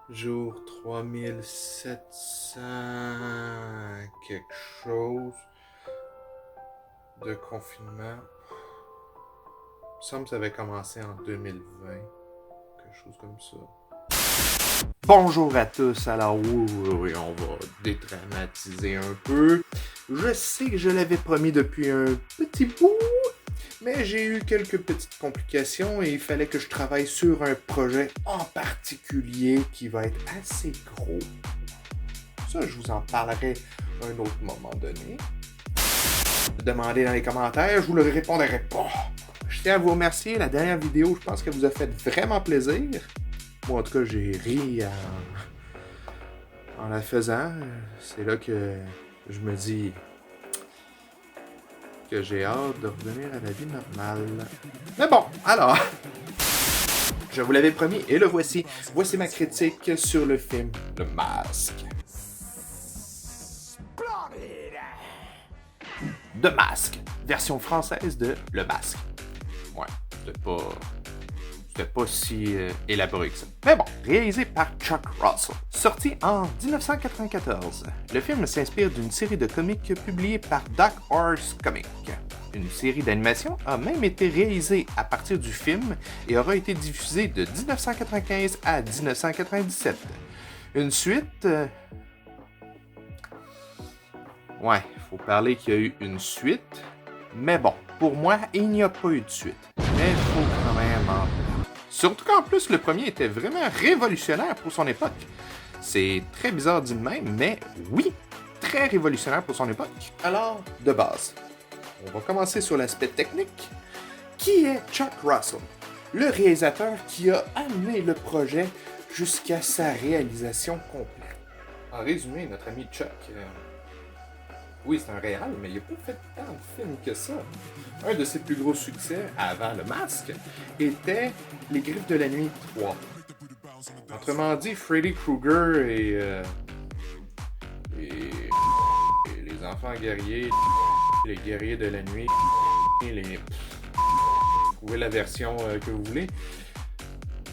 Jour 3700 quelque chose de confinement. Il me semble que ça avait commencé en 2020, quelque chose comme ça. Bonjour à tous, alors oui, on va dédramatiser un peu. Je sais que je l'avais promis depuis un petit bout, mais j'ai eu quelques petites complications et il fallait que je travaille sur un projet en particulier qui va être assez gros. Ça, je vous en parlerai à un autre moment donné. Demandez dans les commentaires, je vous le répondrai pas. Je tiens à vous remercier, la dernière vidéo, je pense qu'elle vous a fait vraiment plaisir. Moi, en tout cas, j'ai ri en la faisant. C'est là que je me dis que j'ai hâte de revenir à la vie normale. Mais bon, alors, je vous l'avais promis et le voici. Voici ma critique sur le film Le Masque. The Mask, version française de Le Masque. Ouais, c'était pas si élaboré que ça. Mais bon, réalisé par Chuck Russell. Sorti en 1994, le film s'inspire d'une série de comics publiée par Dark Horse Comics. Une série d'animation a même été réalisée à partir du film et aura été diffusée de 1995 à 1997. Une suite... Ouais, il faut parler qu'il y a eu une suite, mais bon, pour moi, il n'y a pas eu de suite. Mais il faut quand même en parler. Surtout qu'en plus, le premier était vraiment révolutionnaire pour son époque. C'est très bizarre dit de même, mais oui, très révolutionnaire pour son époque. Alors, de base, on va commencer sur l'aspect technique. Qui est Chuck Russell? Le réalisateur qui a amené le projet jusqu'à sa réalisation complète. En résumé, notre ami Chuck... Oui, c'est un réal, mais il n'a pas fait tant de films que ça. Un de ses plus gros succès, avant Le Masque, était Les Griffes de la Nuit 3. Autrement dit, Freddy Krueger et les enfants guerriers, les guerriers de la nuit, trouvez la version que vous voulez.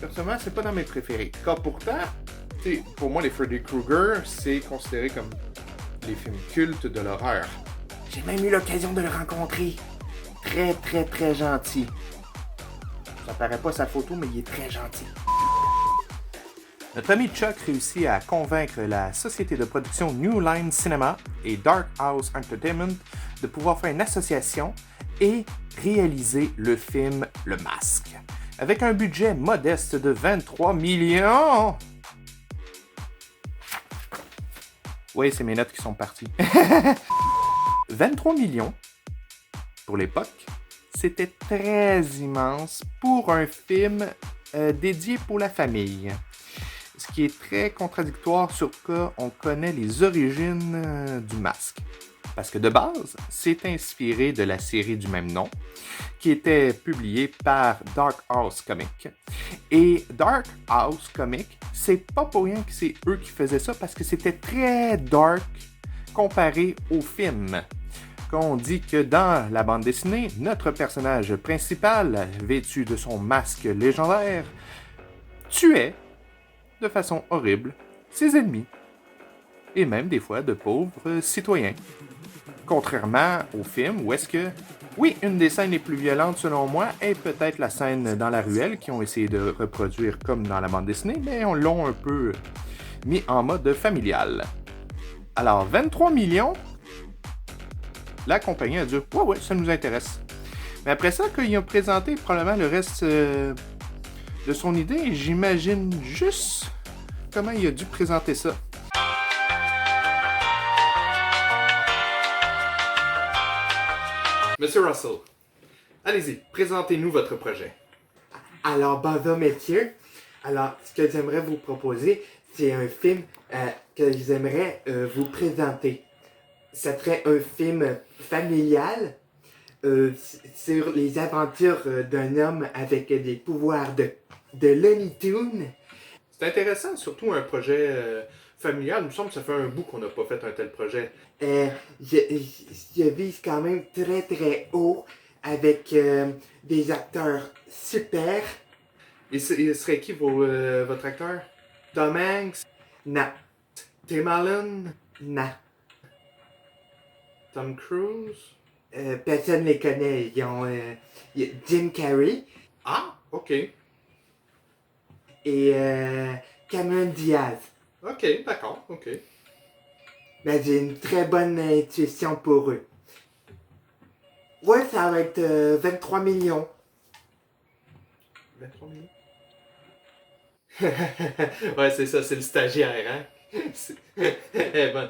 Personnellement, c'est pas dans mes préférés. Car pourtant, pour moi, les Freddy Krueger, c'est considéré comme les films cultes de l'horreur. J'ai même eu l'occasion de le rencontrer. Très, très, très gentil. Ça paraît pas sa photo, mais il est très gentil. Notre ami Chuck réussit à convaincre la société de production New Line Cinema et Dark House Entertainment de pouvoir faire une association et réaliser le film Le Masque. Avec un budget modeste de 23 millions... Oui, c'est mes notes qui sont parties. 23 millions, pour l'époque, c'était très immense pour un film dédié pour la famille. Ce qui est très contradictoire, surtout qu'on connaît les origines du masque. Parce que de base, c'est inspiré de la série du même nom, qui était publiée par Dark Horse Comics. Et Dark House Comics, c'est pas pour rien que c'est eux qui faisaient ça, parce que c'était très dark comparé au film. Quand on dit que dans la bande dessinée, notre personnage principal, vêtu de son masque légendaire, tuait, de façon horrible, ses ennemis. Et même des fois de pauvres citoyens. Contrairement au film où est-ce que, oui, une des scènes les plus violentes selon moi est peut-être la scène dans la ruelle qu'ils ont essayé de reproduire comme dans la bande dessinée, mais on l'a un peu mis en mode familial. Alors, 23 millions, la compagnie a dit « Ouais, ça nous intéresse ». Mais après ça, quand ils ont présenté probablement le reste de son idée, j'imagine juste comment il a dû présenter ça. Monsieur Russell, allez-y, présentez-nous votre projet. Alors, bonjour messieurs. Alors, ce que j'aimerais vous proposer, c'est un film que j'aimerais vous présenter. Ça serait un film familial sur les aventures d'un homme avec des pouvoirs de Looney Tunes. C'est intéressant, surtout un projet familial. Il me semble que ça fait un bout qu'on n'a pas fait un tel projet. Je vise quand même très très haut avec des acteurs super. Et ce serait qui votre acteur? Tom Hanks? Non. Tim Allen? Non. Tom Cruise? Personne ne les connaît. Ils ont Jim Carrey Ah, ok. et Cameron Diaz. Ok, d'accord, ok. Ben, j'ai une très bonne intuition pour eux. Ouais, ça va être 23 millions. 23 millions? Ouais, c'est ça, c'est le stagiaire, hein? Eh bonne.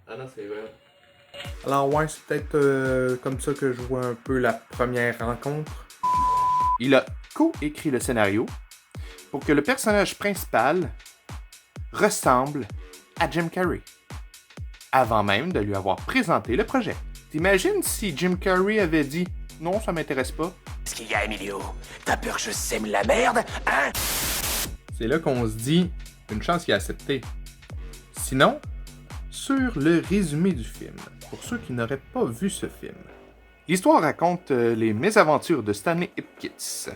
Ah non, c'est vrai. Alors ouais, c'est peut-être comme ça que je vois un peu la première rencontre. Il a co-écrit le scénario pour que le personnage principal ressemble à Jim Carrey, avant même de lui avoir présenté le projet. T'imagines si Jim Carrey avait dit « Non, ça m'intéresse pas ». Qu'est-ce qu'il y a, Emilio? T'as peur que je sème la merde, hein? C'est là qu'on se dit une chance qu'il a accepté. Sinon, sur le résumé du film, pour ceux qui n'auraient pas vu ce film, l'histoire raconte les mésaventures de Stanley Ipkiss,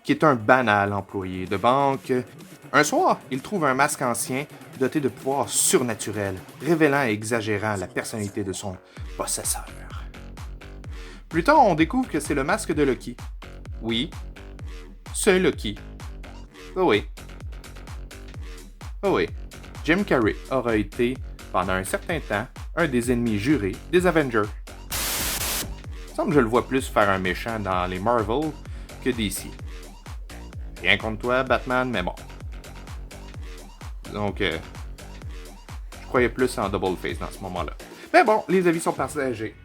qui est un banal employé de banque. Un soir, il trouve un masque ancien doté de pouvoirs surnaturels, révélant et exagérant la personnalité de son possesseur. Plus tard, on découvre que c'est le masque de Loki. Oui, c'est Loki. Oh oui. Oh oui. Jim Carrey aura été, pendant un certain temps, un des ennemis jurés des Avengers. Il semble que je le vois plus faire un méchant dans les Marvel que DC. Rien contre toi, Batman, mais bon. Donc, je croyais plus en Double Face dans ce moment-là. Mais bon, les avis sont partagés.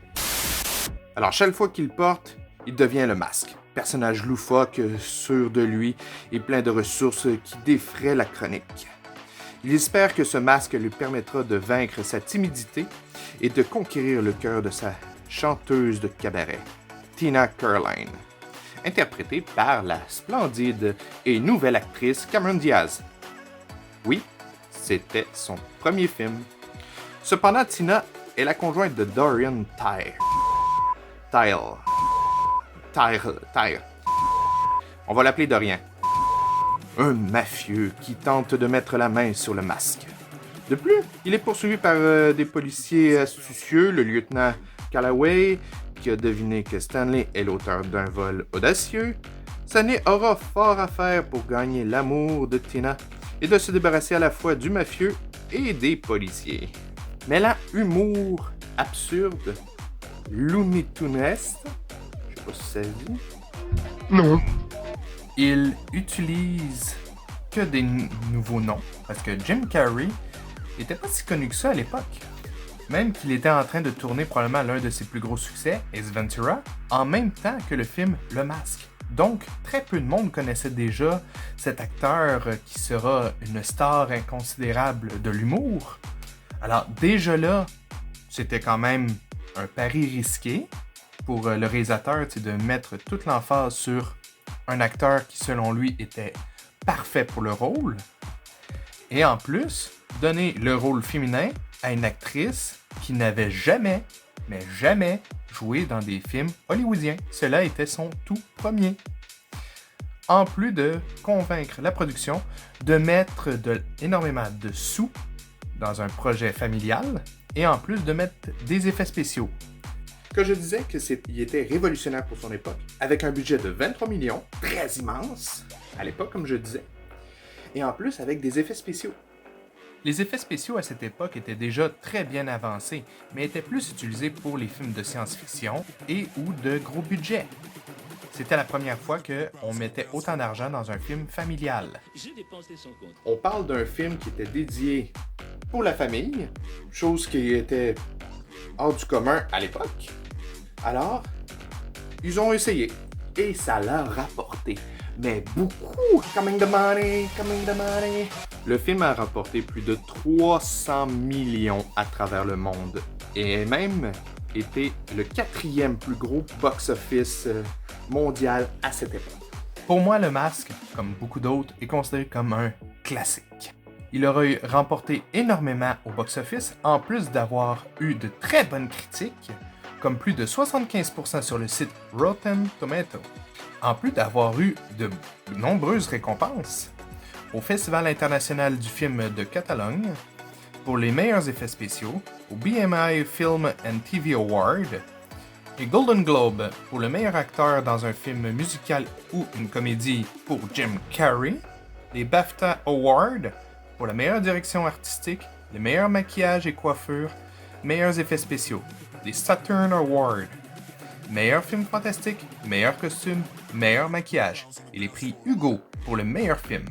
Alors, chaque fois qu'il porte, il devient le masque. Personnage loufoque, sûr de lui et plein de ressources qui défraient la chronique. Il espère que ce masque lui permettra de vaincre sa timidité et de conquérir le cœur de sa chanteuse de cabaret, Tina Caroline, interprétée par la splendide et nouvelle actrice Cameron Diaz. Oui, c'était son premier film. Cependant, Tina est la conjointe de Dorian Tyrell. On va l'appeler Dorian. Un mafieux qui tente de mettre la main sur le masque. De plus, il est poursuivi par des policiers astucieux, le lieutenant Calloway, qui a deviné que Stanley est l'auteur d'un vol audacieux. Stanley aura fort à faire pour gagner l'amour de Tina et de se débarrasser à la fois du mafieux et des policiers. Mêlant humour absurde, Looney Tunesque, je sais pas si ça dit. Non. Il utilise que des nouveaux noms, parce que Jim Carrey n'était pas si connu que ça à l'époque. Même qu'il était en train de tourner probablement l'un de ses plus gros succès, Ace Ventura, en même temps que le film Le Masque. Donc, très peu de monde connaissait déjà cet acteur qui sera une star inconsidérable de l'humour. Alors, déjà là, c'était quand même un pari risqué pour le réalisateur de mettre toute l'emphase sur un acteur qui, selon lui, était parfait pour le rôle. Et en plus, donner le rôle féminin à une actrice qui n'avait jamais, mais jamais, joué dans des films hollywoodiens. Cela était son tout premier. En plus de convaincre la production de mettre énormément de sous dans un projet familial et en plus de mettre des effets spéciaux. Que je disais qu'il était révolutionnaire pour son époque, avec un budget de 23 millions, très immense, à l'époque, comme je disais, et en plus avec des effets spéciaux. Les effets spéciaux à cette époque étaient déjà très bien avancés, mais étaient plus utilisés pour les films de science-fiction et ou de gros budget. C'était la première fois qu'on mettait autant d'argent dans un film familial. On parle d'un film qui était dédié pour la famille, chose qui était hors du commun à l'époque. Alors, ils ont essayé. Et ça l'a rapporté. Mais beaucoup. Coming the money. Le film a rapporté plus de 300 millions à travers le monde. Et même été le 4e plus gros box-office mondial à cette époque. Pour moi, Le Masque, comme beaucoup d'autres, est considéré comme un classique. Il aurait remporté énormément au box-office, en plus d'avoir eu de très bonnes critiques, comme plus de 75% sur le site Rotten Tomatoes. En plus d'avoir eu de nombreuses récompenses au Festival international du film de Catalogne, pour les meilleurs effets spéciaux, au BMI Film and TV Award, et Golden Globe pour le meilleur acteur dans un film musical ou une comédie pour Jim Carrey, les BAFTA Awards pour la meilleure direction artistique, les meilleurs maquillages et coiffures, meilleurs effets spéciaux, les Saturn Awards, meilleur film fantastique, meilleur costume, meilleur maquillage et les prix Hugo pour le meilleur film,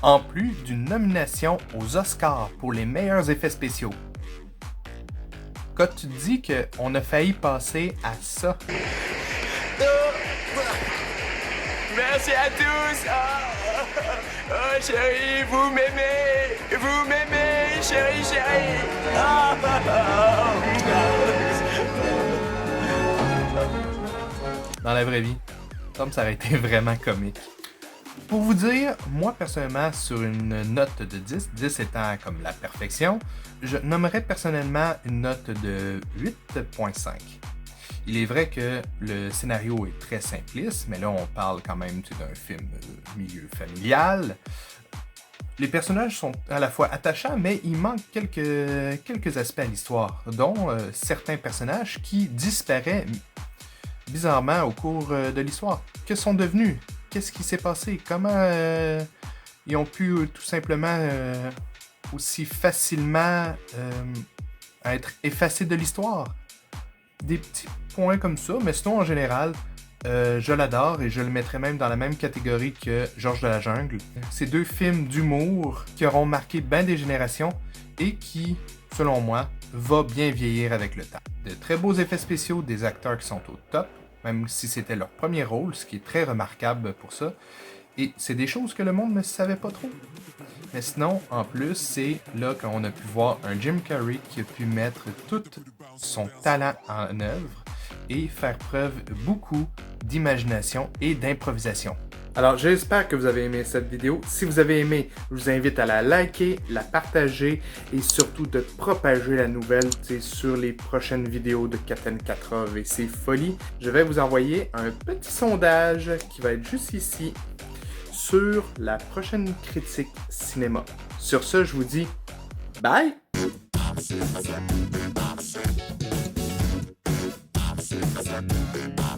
en plus d'une nomination aux Oscars pour les meilleurs effets spéciaux. Quand tu te dis qu'on a failli passer à ça. Merci à tous. Oh, chérie, vous m'aimez, chérie, chérie. Dans la vraie vie, comme ça aurait été vraiment comique. Pour vous dire, moi personnellement, sur une note de 10, 10 étant comme la perfection, je nommerais personnellement une note de 8.5. Il est vrai que le scénario est très simpliste, mais là on parle quand même d'un film milieu familial. Les personnages sont à la fois attachants, mais il manque quelques aspects à l'histoire, dont certains personnages qui disparaissent bizarrement au cours de l'histoire. Que sont devenus? Qu'est-ce qui s'est passé? Comment ils ont pu tout simplement aussi facilement être effacés de l'histoire? Des petits points comme ça, mais sinon en général, je l'adore et je le mettrais même dans la même catégorie que Georges de la Jungle. C'est deux films d'humour qui auront marqué bien des générations et qui, selon moi, va bien vieillir avec le temps. De très beaux effets spéciaux, des acteurs qui sont au top, même si c'était leur premier rôle, ce qui est très remarquable pour ça. Et c'est des choses que le monde ne savait pas trop. Mais sinon, en plus, c'est là qu'on a pu voir un Jim Carrey qui a pu mettre tout son talent en œuvre et faire preuve beaucoup d'imagination et d'improvisation. Alors, j'espère que vous avez aimé cette vidéo. Si vous avez aimé, je vous invite à la liker, la partager et surtout de propager la nouvelle sur les prochaines vidéos de Captain Katrov et ses folies. Je vais vous envoyer un petit sondage qui va être juste ici sur la prochaine critique cinéma. Sur ce, je vous dis bye!